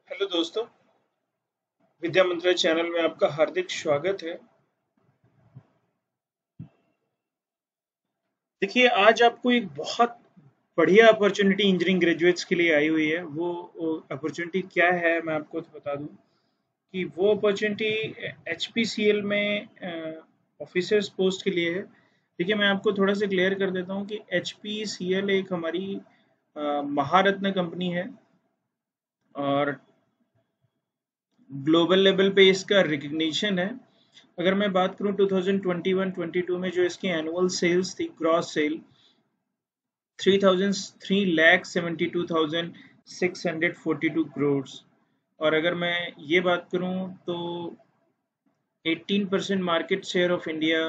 Hello दोस्तों, विद्या मंत्र channel में आपका हार्दिक स्वागत है। देखिए, आज आपको एक बहुत बढ़िया अपॉर्चुनिटी इंजीनियरिंग ग्रेजुएट्स के लिए आई हुई है। वो अपॉर्चुनिटी क्या है, मैं आपको तो बता दूं कि वो अपॉर्चुनिटी एचपीसीएल में ऑफिसर्स पोस्ट के लिए है। देखिए, मैं आपको थोड़ा सा क्लियर कर देता हूं कि एचपीसीएल एक हमारी महारत्न कंपनी है और ग्लोबल लेवल पे इसका रिकग्निशन है। अगर मैं बात करूं 2021-22 में जो इसकी एनुअल सेल्स थी, ग्रॉस सेल 3,72,642 करोड़। और अगर मैं ये बात करूं तो 18% market share of India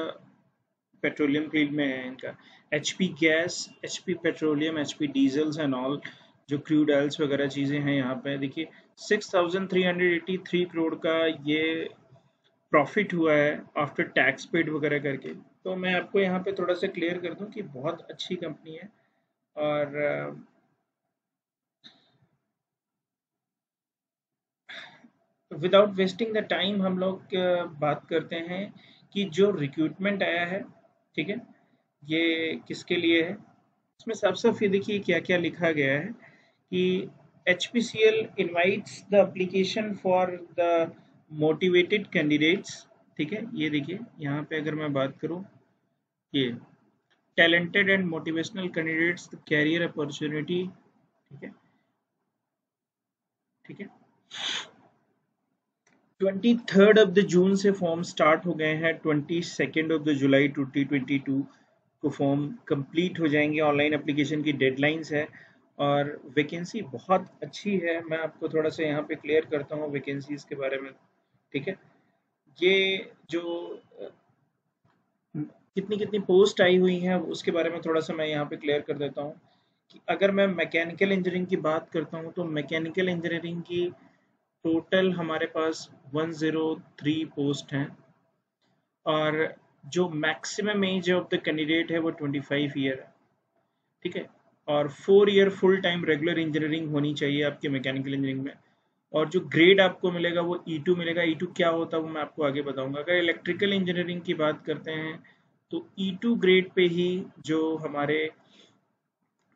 petroleum field में है इनका। HP gas, HP petroleum, HP diesels and all जो क्रूड ऑयल्स वगैरह चीज़ें हैं यहाँ पे। देखिए 6,383 करोड़ का ये प्रॉफिट हुआ है आफ्टर टैक्स पेड वगैरह करके। तो मैं आपको यहाँ पे थोड़ा सा क्लियर कर दूं कि बहुत अच्छी कंपनी है। और विदाउट वेस्टिंग द टाइम हम लोग बात करते हैं कि जो रिक्रूटमेंट आया है, ठीक है, ये किसके लिए है। इसमें साफ साफ ये देखिए क्या क्या लिखा गया है कि HPCL invites the application for the motivated candidates. ठीक है, ये देखिए यहाँ पे अगर मैं बात करूँ, ये talented and motivational candidates career opportunity. ठीक है, ठीक है। 23rd ऑफ द जून से फॉर्म स्टार्ट हो गए हैं। 22nd ऑफ द जुलाई 2022 को फॉर्म कंप्लीट हो जाएंगे। ऑनलाइन एप्लीकेशन की डेडलाइंस है और वैकेंसी बहुत अच्छी है। मैं आपको थोड़ा सा यहाँ पे क्लियर करता हूँ वैकेंसीज के बारे में। ठीक है, ये जो कितनी कितनी पोस्ट आई हुई हैं उसके बारे में थोड़ा सा मैं यहाँ पे क्लियर कर देता हूँ कि अगर मैं मैकेनिकल इंजीनियरिंग की बात करता हूँ तो मैकेनिकल इंजीनियरिंग की टोटल हमारे पास 103 पोस्ट हैं और जो maximum age of the candidate है वो 25 ईयर है। ठीक है, और 4 year full time regular engineering होनी चाहिए आपके मैकेनिकल इंजीनियरिंग में। और जो ग्रेड आपको मिलेगा वो E2 मिलेगा। E2 क्या होता है वो मैं आपको आगे बताऊंगा। अगर इलेक्ट्रिकल इंजीनियरिंग की बात करते हैं तो E2 ग्रेड पे ही जो हमारे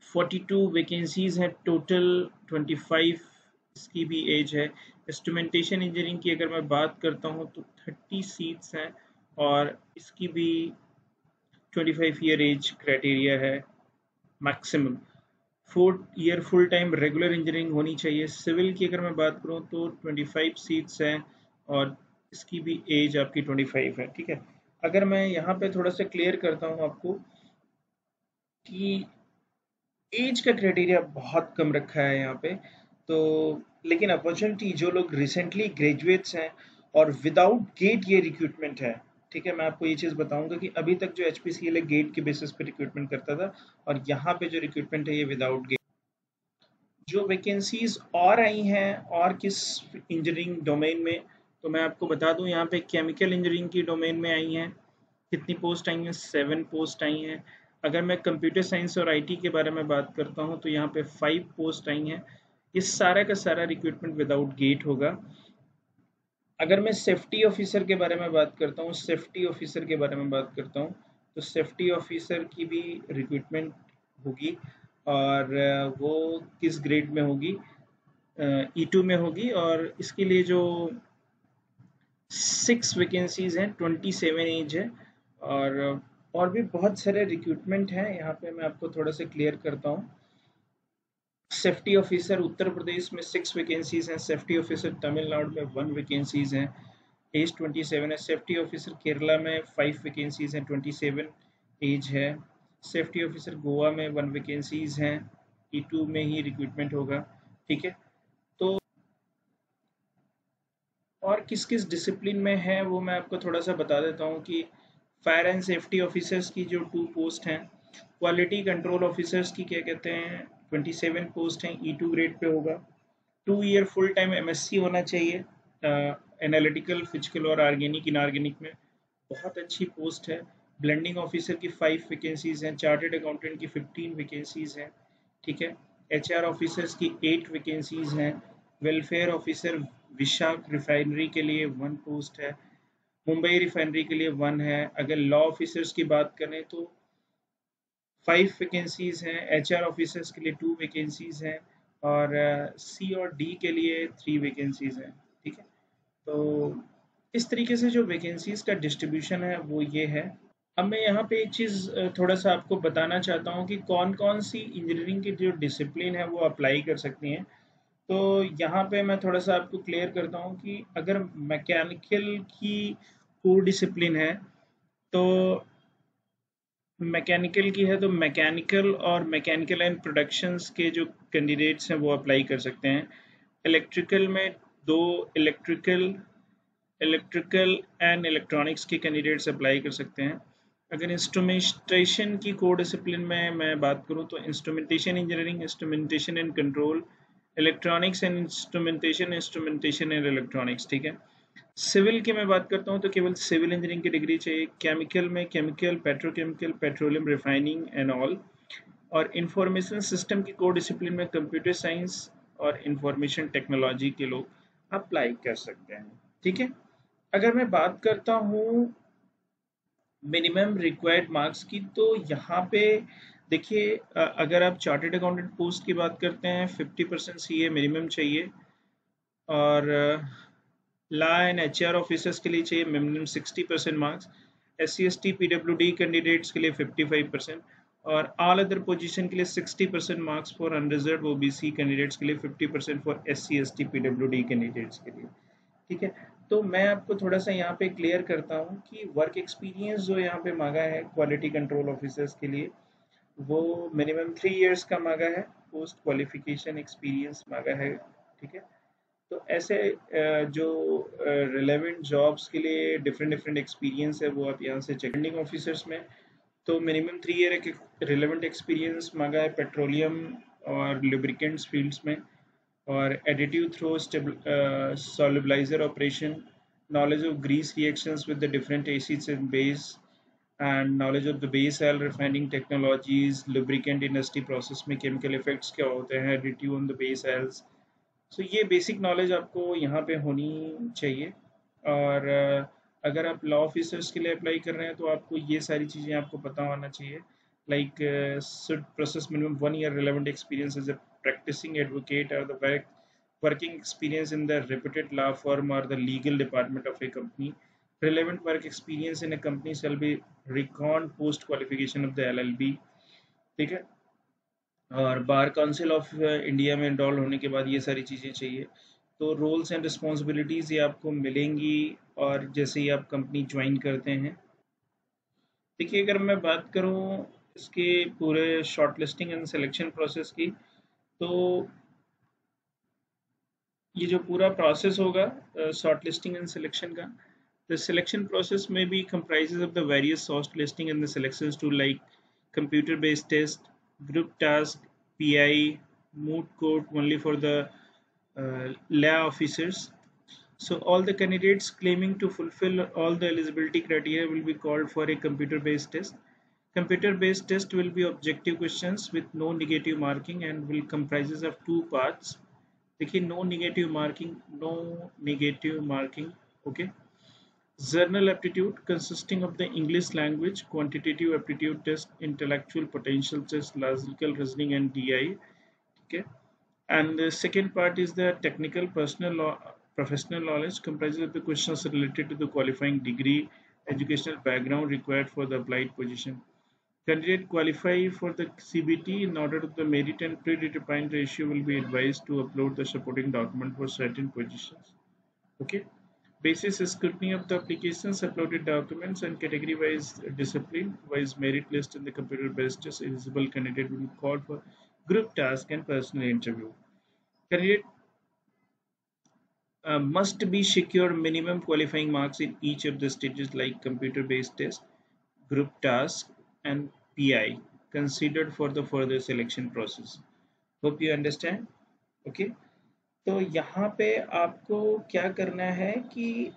42 वैकेंसीज हैं टोटल, 25 इसकी भी एज है। इंस्ट्रूमेंटेशन इंजीनियरिंग की अगर मैं बात करता हूँ तो 30 सीट्स हैं और इसकी भी 25 ईयर एज क्राइटेरिया है maximum. 4 year full time regular engineering होनी चाहिए। सिविल की अगर मैं बात करूँ तो 25 सीट्स हैं और इसकी भी एज आपकी 25 है। ठीक है, अगर मैं यहाँ पे थोड़ा सा क्लियर करता हूँ आपको कि एज का क्राइटेरिया बहुत कम रखा है यहाँ पे। तो लेकिन अपॉर्चुनिटी जो लोग रिसेंटली ग्रेजुएट्स हैं और विदाउट गेट ये रिक्रूटमेंट है। ठीक है, मैं आपको ये चीज़ बताऊंगा कि अभी तक जो HPCL है गेट के बेसिस पे रिक्रूटमेंट करता था और यहाँ पे जो रिक्रूटमेंट है ये विदाउट गेट। जो वैकेंसीज और आई हैं और किस इंजीनियरिंग डोमेन में, तो मैं आपको बता दूं यहाँ पे केमिकल इंजीनियरिंग की डोमेन में आई हैं। कितनी पोस्ट आई हैं? 7 पोस्ट आई हैं। अगर मैं कंप्यूटर साइंस और IT के बारे में बात करता हूँ तो यहाँ पे 5 पोस्ट आई हैं। ये सारा का सारा रिक्रूटमेंट विदाउट गेट होगा। अगर मैं सेफ्टी ऑफिसर के बारे में बात करता हूँ, सेफ्टी ऑफिसर के बारे में बात करता हूँ तो सेफ्टी ऑफिसर की भी रिक्रूटमेंट होगी और वो किस ग्रेड में होगी? E2 में होगी और इसके लिए जो 6 वैकेंसीज हैं, 27 एज है और भी बहुत सारे रिक्रूटमेंट हैं। यहाँ पे मैं आपको थोड़ा सा क्लियर करता हूँ। सेफ्टी ऑफिसर उत्तर प्रदेश में 6 वैकेंसीज हैं। सेफ्टी ऑफिसर तमिलनाडु में 1 वैकेंसीज हैं, एज 27 है। सेफ्टी ऑफिसर केरला में 5 वैकेंसीज हैं, 27 एज है। सेफ्टी ऑफिसर गोवा में 1 वैकेंसीज हैं, E2 में ही रिक्रूटमेंट होगा। ठीक है, तो और किस किस डिसिप्लिन में है वो मैं आपको थोड़ा सा बता देता हूँ कि फायर एंड सेफ्टी ऑफिसर्स की जो 2 पोस्ट हैं, क्वालिटी कंट्रोल ऑफिसर्स की क्या कहते हैं 27 पोस्ट हैं, E2 ग्रेड पे होगा। 2 ईयर फुल टाइम MSc होना चाहिए एनालिटिकल, फिजिकल और ऑर्गेनिक इनऑर्गेनिक में। बहुत अच्छी पोस्ट है। ब्लेंडिंग ऑफिसर की 5 वैकेंसीज हैं। चार्टर्ड अकाउंटेंट की 15 वैकेंसीज हैं। ठीक है, HR ऑफिसर्स की 8 वैकेंसीज हैं। वेलफेयर ऑफिसर विशाख रिफाइनरी के लिए 1 पोस्ट है, मुंबई रिफाइनरी के लिए 1 है। अगर लॉ ऑफिसर्स की बात करें तो 5 वैकेंसीज हैं, एचआर ऑफिसर्स के लिए 2 वैकेंसीज हैं और सी और डी के लिए 3 वैकेंसीज हैं। ठीक है, तो इस तरीके से जो वैकेंसीज का डिस्ट्रीब्यूशन है वो ये है। अब मैं यहाँ पे एक चीज़ थोड़ा सा आपको बताना चाहता हूँ कि कौन कौन सी इंजीनियरिंग की जो डिसिप्लिन है वो अप्लाई कर सकती हैं। तो यहाँ पे मैं थोड़ा सा आपको क्लियर करता हूँ कि अगर मैकेनिकल की कोर डिसिप्लिन है तो मैकेनिकल की है तो मैकेनिकल और मैकेनिकल एंड प्रोडक्शंस के जो कैंडिडेट्स हैं वो अप्लाई कर सकते हैं। इलेक्ट्रिकल में 2 इलेक्ट्रिकल इलेक्ट्रिकल एंड इलेक्ट्रॉनिक्स के कैंडिडेट्स अप्लाई कर सकते हैं। अगर इंस्ट्रूमेंटेशन की कोर डिसिप्लिन में मैं बात करूं तो instrumentation engineering, instrumentation and control, electronics and instrumentation, instrumentation and electronics. ठीक है, सिविल की मैं बात करता हूँ तो केवल सिविल इंजीनियरिंग की डिग्री चाहिए। केमिकल में chemical, petrochemical, petroleum refining and all. और इंफॉर्मेशन सिस्टम की कोर डिसिप्लिन में कंप्यूटर साइंस और इंफॉर्मेशन टेक्नोलॉजी के लोग अप्लाई कर सकते हैं। ठीक है, अगर मैं बात करता हूँ मिनिमम रिक्वायर्ड मार्क्स की तो यहाँ पे देखिए, अगर आप चार्टर्ड अकाउंटेंट पोस्ट की बात करते हैं 50% सीए मिनिमम चाहिए और लॉ एंड एचआर ऑफिसर्स के लिए चाहिए minimum 60% marks, SC/ST PWD candidates के लिए 55% और ऑल अदर पोजीशन के लिए 60% marks for unreserved OBC candidates के लिए, 50% फॉर SC/ST PWD कैंडिडेट्स के लिए। ठीक है, तो मैं आपको थोड़ा सा यहाँ पे क्लियर करता हूँ कि वर्क एक्सपीरियंस जो यहाँ पे मांगा है क्वालिटी कंट्रोल ऑफिसर्स के लिए वो मिनिमम 3 इयर्स का मांगा है, पोस्ट क्वालिफिकेशन एक्सपीरियंस मांगा है। ठीक है, तो ऐसे जो रिलेवेंट जॉब्स के लिए डिफरेंट डिफरेंट एक्सपीरियंस है वो आप यहाँ से चेक ऑफिसर्स में तो मिनिमम 3 ईयर एक रिलेवेंट एक्सपीरियंस मांगा है पेट्रोलियम और लुब्रिकेंट्स फील्ड्स में और additive through solubilizer operation, knowledge of grease reactions with the different acids and base, and knowledge of the base oil refining technologies, lubricant industry process में chemical effects क्या होते हैं, additive on the base oils। सो ये basic knowledge आपको यहाँ पे होनी चाहिए। और अगर आप लॉ ऑफिसर्स के लिए अप्लाई कर रहे हैं तो आपको ये सारी चीज़ें आपको पता होना चाहिए। Like should process minimum 1 year relevant experience as a practising advocate और the working experience in the reputed law firm or the legal department of a company. Relevant work experience in a company shall be reckoned post qualification of the LLB। ठीक है, और bar council of India में enrol होने के बाद ये सारी चीज़ें चाहिए। तो रोल्स एंड रिस्पॉन्सिबिलिटीज़ ये आपको मिलेंगी और जैसे ही आप कंपनी ज्वाइन करते हैं। देखिए, अगर मैं बात करूँ इसके पूरे short listing and selection process की तो ये जो पूरा प्रोसेस होगा शॉर्ट लिस्टिंग एंड सिलेक्शन का, the selection process may be comprises of the various short listing and the selections to like computer based test, group task, PI, moot court only for the law officers. So all the candidates claiming to fulfill all the eligibility criteria will be called for a computer based test. Computer based test will be objective questions with no negative marking and will comprises of 2 parts। देखिए, no negative marking. Okay, Journal aptitude consisting of the English language, quantitative aptitude test, intellectual potential test, logical reasoning and DI. Okay, and the second part is the technical professional knowledge comprises of the questions related to the qualifying degree, educational background required for the applied position. Candidate qualify for the CBT in order to the merit and predetermined ratio will be advised to upload the supporting document for certain positions. Okay. Basis scrutiny of the applications, uploaded documents, and category-wise discipline-wise merit list in the computer-based test, eligible candidate will be called for group task and personal interview. Candidate must be secure minimum qualifying marks in each of the stages like computer-based test, group task, and PI considered for the further selection process. Hope you understand. Okay. तो यहाँ पे आपको क्या करना है कि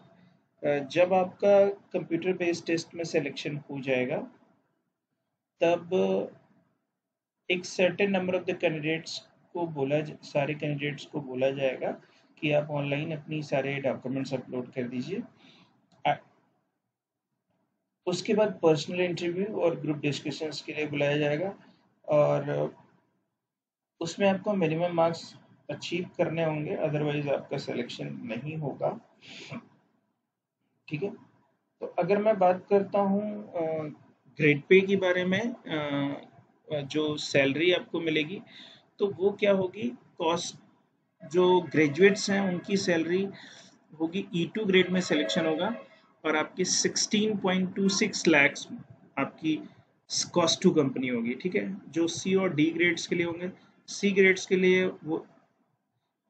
जब आपका कंप्यूटर बेस्ड टेस्ट में सिलेक्शन हो जाएगा तब एक certain number of the candidates को सारे कैंडिडेट्स को बोला जाएगा कि आप ऑनलाइन अपनी सारे डॉक्यूमेंट्स अपलोड कर दीजिए। उसके बाद पर्सनल इंटरव्यू और ग्रुप डिस्कशंस के लिए बुलाया जाएगा, और उसमें आपको मिनिमम मार्क्स अचीव करने होंगे, अदरवाइज आपका सिलेक्शन नहीं होगा। ठीक है। तो अगर मैं बात करता हूँ ग्रेड पे के बारे में, जो सैलरी आपको मिलेगी तो वो क्या होगी, कॉस्ट, जो ग्रेजुएट्स हैं उनकी सैलरी होगी, E2 ग्रेड में सिलेक्शन होगा, और आपकी 16.26 लैक्स आपकी कॉस्ट टू कंपनी होगी। ठीक है। जो सी और डी ग्रेड्स के लिए होंगे, सी ग्रेड्स के लिए वो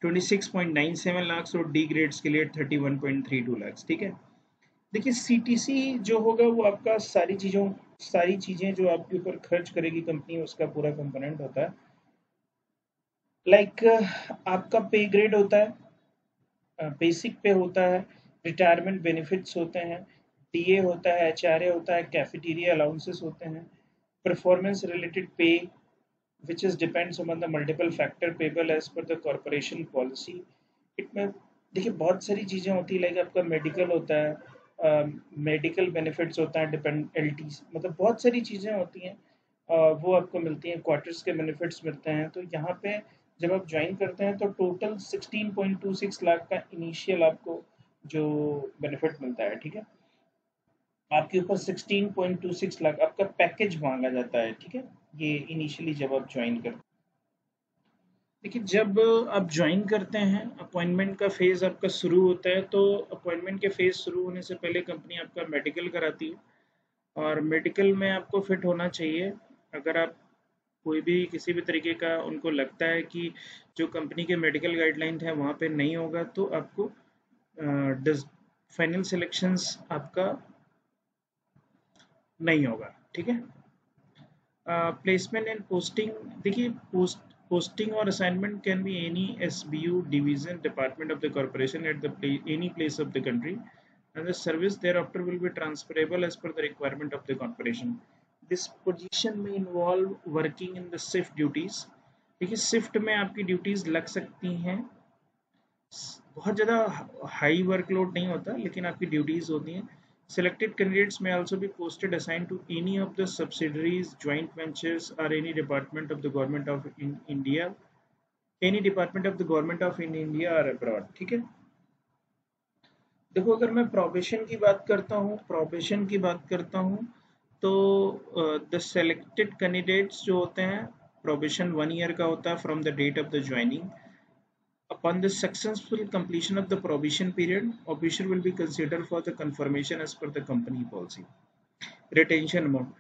26.97 लाख और डी ग्रेड्स के लिए 31.32 लाख। ठीक है। देखिए सीटीसी जो होगा वो आपका सारी चीजें जो आपके ऊपर खर्च करेगी कंपनी, उसका पूरा कंपोनेंट होता है। लाइक आपका पे ग्रेड होता है, बेसिक पे होता है, रिटायरमेंट बेनिफिट्स होते हैं, डीए होता है, एचआरए होता है, कैफेटेरिया अलाउंसेस होते हैं, परफॉर्मेंस रिलेटेड पे which is depends on the multiple factor payable as per the corporation policy। इसमें देखिए बहुत सारी चीज़ें होती है, लाइक आपका मेडिकल होता है, मेडिकल बेनिफिट्स होता है, डिपेंड एलटी, मतलब बहुत सारी चीज़ें होती हैं, वो आपको मिलती हैं, क्वार्टर्स के बेनिफिट्स मिलते हैं। तो यहाँ पे जब आप ज्वाइन करते हैं तो टोटल 16.26 लाख का इनिशियल आपको जो बेनिफिट मिलता है। ठीक है। आपके ऊपर 16.26 लाख आपका पैकेज मांगा जाता है। ठीक है। ये इनिशियली जब आप ज्वाइन करते हैं। देखिए जब आप ज्वाइन करते हैं, अपॉइंटमेंट का फेज आपका शुरू होता है, तो अपॉइंटमेंट के फेज शुरू होने से पहले कंपनी आपका मेडिकल कराती है, और मेडिकल में आपको फिट होना चाहिए। अगर आप कोई भी किसी भी तरीके का उनको लगता है कि जो कंपनी के मेडिकल गाइडलाइन है वहाँ पे नहीं होगा, तो आपको फाइनल सिलेक्शंस आपका नहीं होगा। ठीक है। प्लेसमेंट एंड पोस्टिंग, देखिए पोस्टिंग और assignment can be any SBU division department of the corporation at any place of the country, and the service thereafter will be transferable as per the requirement of the corporation. This position may involve working in the shift duties। देखिए shift में आपकी duties लग सकती हैं, बहुत ज़्यादा high workload नहीं होता, लेकिन आपकी ड्यूटीज होती हैं। Selected candidates may also be posted assigned to any of the subsidiaries, joint ventures, or any department of the government of India, any department of the government of India or abroad। ठीक है। देखो अगर मैं probation की बात करता हूँ तो द सेलेक्टेड कैंडिडेट्स जो होते हैं, प्रोबेशन 1 ईयर का होता है from the date of the joining. Upon the successful completion of the probation period, officer will be considered for the confirmation as per the company policy। Retention amount,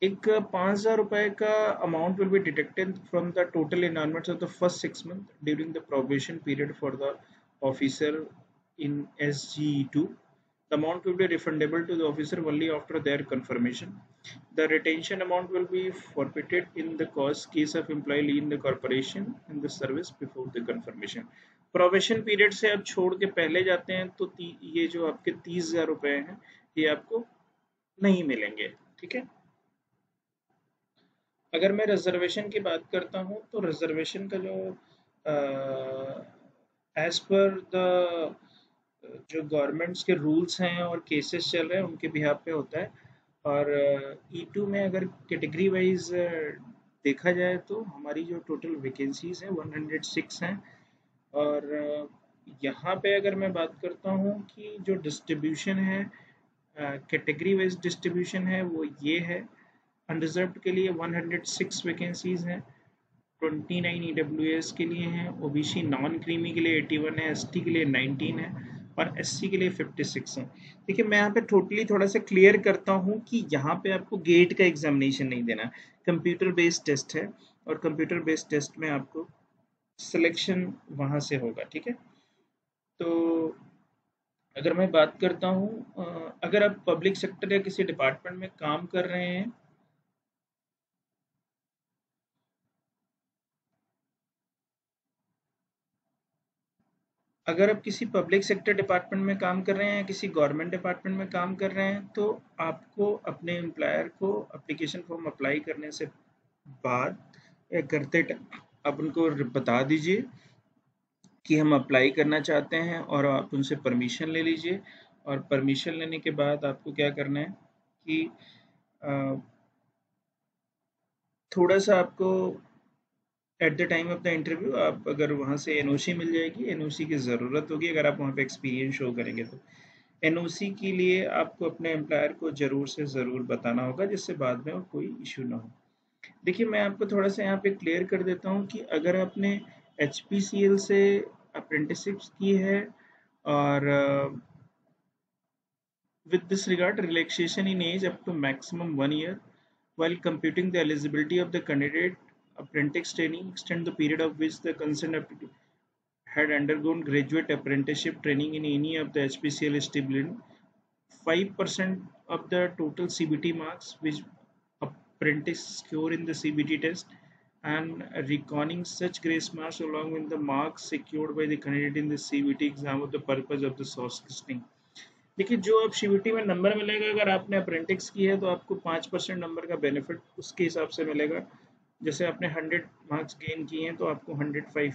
एक 5,000 रुपए का amount will be deducted from the total environments of the first 6 month during the probation period for the officer in SGE2। The amount will be refundable to the officer only after their confirmation। The retention amount will be forfeited in the case of employee leaving the corporation in the service before the confirmation। Probation period से आप छोड़ के पहले जाते हैं तो ये जो आपके 30,000 रुपए हैं ये आपको नहीं मिलेंगे। ठीक है। अगर मैं रिजर्वेशन की बात करता हूँ तो रिजर्वेशन का जो एज पर द जो गवर्नमेंट्स के रूल्स हैं और केसेस चल रहे हैं उनके बिहाफ पे होता है। और E2 में अगर कैटेगरी वाइज देखा जाए तो हमारी जो टोटल वैकेंसीज हैं 106 हैं। और यहाँ पे अगर मैं बात करता हूँ कि जो डिस्ट्रीब्यूशन है, कैटेगरी वाइज डिस्ट्रीब्यूशन है, वो ये है। अनरिजर्व्ड के लिए 106 वैकेंसीज हैं, 29 EWS के लिए हैं, OBC नॉन क्रीमी के लिए 81 है, ST के लिए 19 है, और SC के लिए 56 है। देखिए मैं यहाँ पे टोटली थोड़ा सा क्लियर करता हूँ कि यहाँ पे आपको गेट का एग्जामिनेशन नहीं देना, कंप्यूटर बेस्ड टेस्ट है, और कंप्यूटर बेस्ड टेस्ट में आपको सिलेक्शन वहाँ से होगा। ठीक है। तो अगर मैं बात करता हूँ, अगर आप पब्लिक सेक्टर या किसी डिपार्टमेंट में काम कर रहे हैं, अगर आप किसी पब्लिक सेक्टर डिपार्टमेंट में काम कर रहे हैं या किसी गवर्नमेंट डिपार्टमेंट में काम कर रहे हैं, तो आपको अपने एम्प्लॉयर को एप्लीकेशन फॉर्म अप्लाई करने से बाद या करते टाइम आप उनको बता दीजिए कि हम अप्लाई करना चाहते हैं और आप उनसे परमिशन ले लीजिए। और परमिशन लेने के बाद आपको क्या करना है कि अ, थोड़ा सा आपको at the time of the interview आप अगर वहाँ से एनओसी मिल जाएगी, एनओसी की ज़रूरत होगी अगर आप वहाँ पे एक्सपीरियंस शो करेंगे तो। एनओसी के लिए आपको अपने एम्प्लॉयर को ज़रूर से ज़रूर बताना होगा जिससे बाद में कोई इश्यू ना हो। देखिए मैं आपको थोड़ा सा यहाँ पे क्लियर कर देता हूँ कि अगर आपने एचपीसीएल से अप्रेंटिसशिप की है और with this regard relaxation in age up to maximum 1 year while computing the eligibility of the candidate apprentice training extend the period of which the concerned applicant had undergone graduate apprenticeship training in any of the HPCL stipulated 5% of the total CBT marks which apprentice score in the CBT test and reckoning such grace marks along with the marks secured by the candidate in the CBT exam for the purpose of the source listing। देखिए जो अब CBT में number मिलेगा अगर आपने apprentice की है तो आपको 5% नंबर का बेनिफिट उसके हिसाब से मिलेगा। जैसे आपने 100 मार्क्स गेन किए हैं तो आपको 105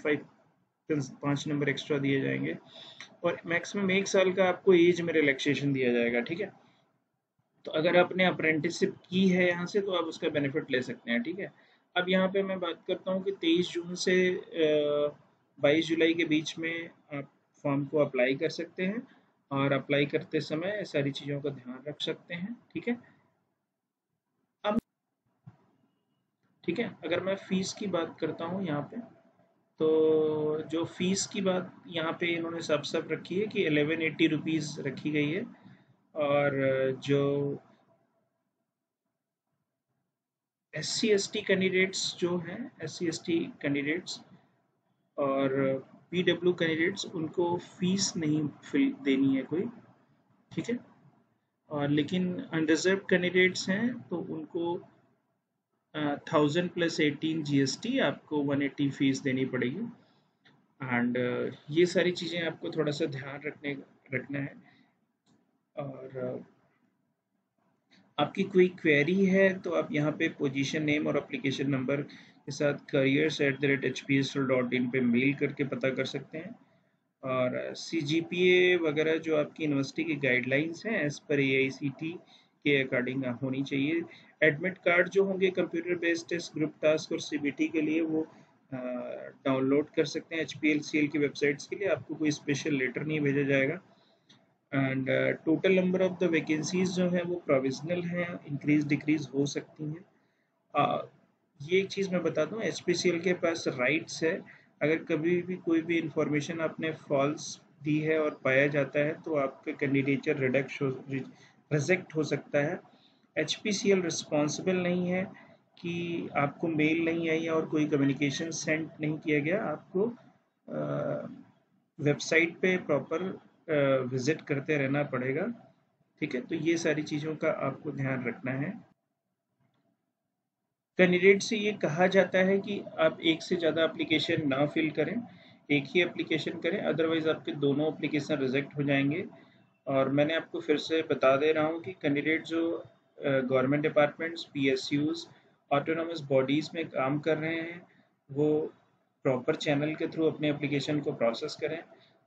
5 नंबर एक्स्ट्रा दिए जाएंगे और मैक्सिमम 1 साल का आपको एज में रिलैक्सेशन दिया जाएगा। ठीक है, तो अगर आपने अप्रेंटिसशिप की है यहाँ से तो आप उसका बेनिफिट ले सकते हैं। ठीक है, अब यहाँ पे मैं बात करता हूँ कि 23 जून से 22 जुलाई के बीच में आप फॉर्म को अप्लाई कर सकते हैं और अप्लाई करते समय सारी चीज़ों का ध्यान रख सकते हैं। ठीक है, अब ठीक है, अगर मैं फ़ीस की बात करता हूँ यहाँ पे तो जो फ़ीस की बात यहाँ पे इन्होंने सब रखी है कि 1180 रुपीज़ रखी गई है। और जो S C S T candidates जो हैं, S C S T candidates और पीडब्ल्यू कैंडिडेट्स उनको फीस नहीं फिल देनी है कोई। ठीक है, और लेकिन अनरिजर्व कैंडिडेट्स हैं तो उनको 1000 प्लस 18 जीएसटी आपको 180 फीस देनी पड़ेगी। एंड ये सारी चीज़ें आपको थोड़ा सा ध्यान रखना है। और आपकी कोई क्वेरी है तो आप यहाँ पे पोजीशन नेम और एप्लीकेशन नंबर के साथ careers@hpsl.in पे मेल करके पता कर सकते हैं। और सी जी पी ए वगैरह जो आपकी यूनिवर्सिटी की गाइडलाइंस हैं एज पर AICTE के अकॉर्डिंग होनी चाहिए। एडमिट कार्ड जो होंगे computer based test, group task और सीबीटी के लिए वो डाउनलोड कर सकते हैं HPLCL की वेबसाइट्स के लिए। आपको कोई स्पेशल लेटर नहीं भेजा जाएगा। And total number of the vacancies जो है वो प्रोविजनल हैं, इंक्रीज डिक्रीज हो सकती हैं। ये एक चीज़ मैं बता दूं, HPCL के पास राइट्स है, अगर कभी भी कोई भी इंफॉर्मेशन आपने फॉल्स दी है और पाया जाता है तो आपका कैंडिडेचर रिजेक्ट हो सकता है। HPCL रिस्पॉन्सिबल नहीं है कि आपको मेल नहीं आई और कोई कम्युनिकेशन सेंड नहीं किया गया। आपको वेबसाइट पे प्रॉपर विजिट करते रहना पड़ेगा। ठीक है, तो ये सारी चीज़ों का आपको ध्यान रखना है। कैंडिडेट से ये कहा जाता है कि आप एक से ज़्यादा एप्लीकेशन ना फिल करें, एक ही एप्लीकेशन करें, अदरवाइज आपके दोनों एप्लीकेशन रिजेक्ट हो जाएंगे। और मैंने आपको फिर से बता दे रहा हूँ कि कैंडिडेट जो government departments, PSUs, autonomous bodies में काम कर रहे हैं वो प्रॉपर चैनल के थ्रू अपने एप्लीकेशन को प्रोसेस करें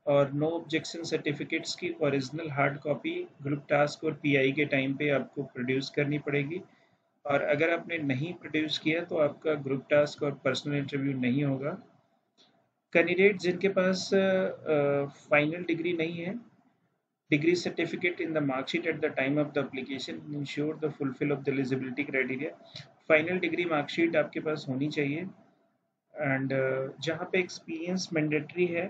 और नो ऑब्जेक्शन सर्टिफिकेट्स की original hard copy group task और PI के टाइम पे आपको प्रोड्यूस करनी पड़ेगी। और अगर आपने नहीं प्रोड्यूस किया तो आपका ग्रुप टास्क और पर्सनल इंटरव्यू नहीं होगा। कैंडिडेट जिनके पास फाइनल डिग्री नहीं है, degree certificate in the mark sheet at the time of the application ensure the fulfill of the eligibility criteria। Final decree marksheet आपके पास होनी चाहिए। एंड जहाँ पे एक्सपीरियंस मैंडेटरी है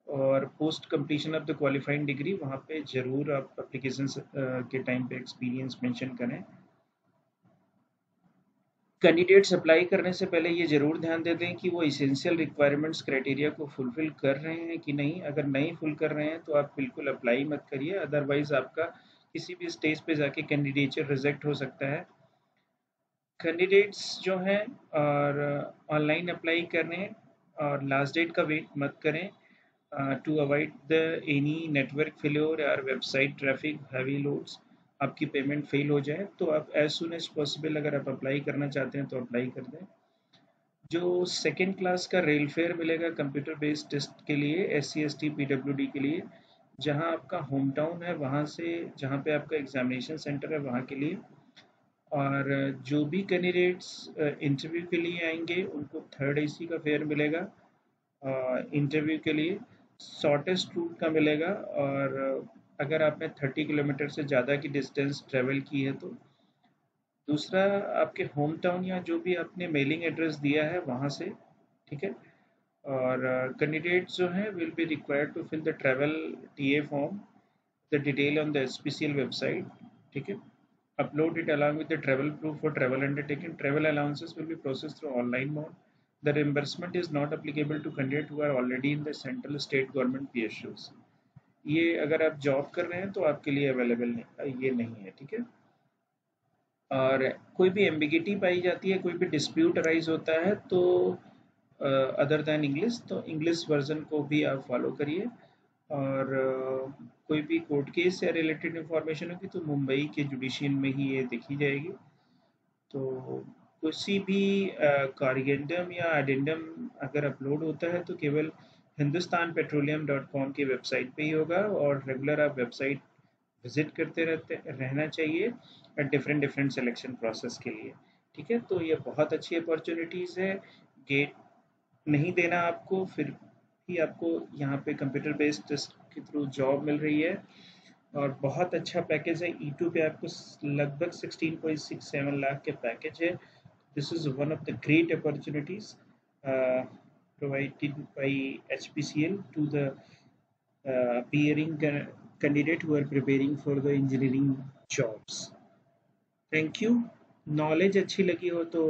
और post completion of the qualifying degree वहाँ पे ज़रूर आप एप्लीकेशन के टाइम पे एक्सपीरियंस मेंशन करें। कैंडिडेट्स अप्लाई करने से पहले ये ज़रूर ध्यान दे दें कि वो इसेंशियल रिक्वायरमेंट्स क्राइटेरिया को फुलफिल कर रहे हैं कि नहीं। अगर नहीं फुल कर रहे हैं तो आप बिल्कुल अप्लाई मत करिए, अदरवाइज आपका किसी भी स्टेज पे जाके कैंडिडेचर रिजेक्ट हो सकता है। कैंडिडेट्स जो हैं और ऑनलाइन अप्लाई कर रहे हैं और लास्ट डेट का वेट मत करें to avoid the any network failure और वेबसाइट ट्रैफिक हैवी लोड्स। आपकी पेमेंट फेल हो जाए तो आप एज सुन एज पॉसिबल अगर आप अप्लाई करना चाहते हैं तो अप्लाई कर दें। जो सेकेंड क्लास का रेल फेयर मिलेगा कंप्यूटर बेस्ड टेस्ट के लिए, SC/ST PWD के लिए, जहां आपका होम टाउन है वहां से, जहां पे आपका एग्जामिनेशन सेंटर है वहां के लिए। और जो भी कैंडिडेट्स इंटरव्यू के लिए आएंगे उनको थर्ड AC का फेयर मिलेगा इंटरव्यू के लिए, शॉर्टेस्ट रूट का मिलेगा। और अगर आपने 30 किलोमीटर से ज़्यादा की डिस्टेंस ट्रेवल की है तो दूसरा आपके होम टाउन या जो भी आपने मेलिंग एड्रेस दिया है वहाँ से, ठीक है। और कैंडिडेट्स जो हैं will be required to fill the travel TA form, the detail on the SPCL website, ठीक है। Upload it along with the travel proof for travel undertaken. Travel allowances will be processed through online mode. The reimbursement is not applicable to candidates who are already in the central state government PSUs. ये अगर आप job कर रहे हैं तो आपके लिए available नहीं, ये नहीं है, ठीक है। और कोई भी एम्बिगिटी पाई जाती है, कोई भी डिस्प्यूट अराइज होता है तो अदर दैन इंग्लिश, तो इंग्लिश वर्जन को भी आप फॉलो करिए। और कोई भी कोर्ट केस या रिलेटेड इंफॉर्मेशन होगी तो मुंबई के जुडिशियल में ही ये देखी जाएगी। तो किसी भी कॉरिगेंडम या एडेंडम अगर अपलोड होता है तो केवल हिंदुस्तान पेट्रोलियम .com की वेबसाइट पे ही होगा, और रेगुलर आप वेबसाइट विजिट करते रहना चाहिए डिफरेंट डिफरेंट सिलेक्शन प्रोसेस के लिए, ठीक है। तो ये बहुत अच्छी अपॉर्चुनिटीज़ है, गेट नहीं देना आपको, फिर भी आपको यहाँ पे कंप्यूटर बेस्ड टेस्ट के थ्रू जॉब मिल रही है। और बहुत अच्छा पैकेज है, E2 पे आपको लगभग 16.67 लाख के पैकेज है। This is one of the great opportunities provided by HPCL to the appearing candidate who are preparing for the engineering jobs. Thank you. Knowledge अच्छी लगी हो तो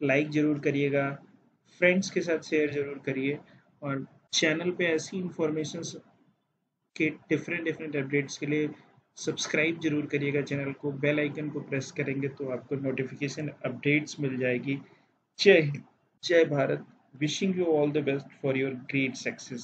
लाइक ज़रूर करिएगा, फ्रेंड्स के साथ शेयर ज़रूर करिए, और चैनल पे ऐसी इंफॉर्मेशंस के डिफरेंट डिफरेंट अपडेट्स के लिए सब्सक्राइब जरूर करिएगा चैनल को, बेल आइकन को प्रेस करेंगे तो आपको नोटिफिकेशन अपडेट्स मिल जाएगी। जय हिंद, जय Bharat, wishing you all the best for your great success.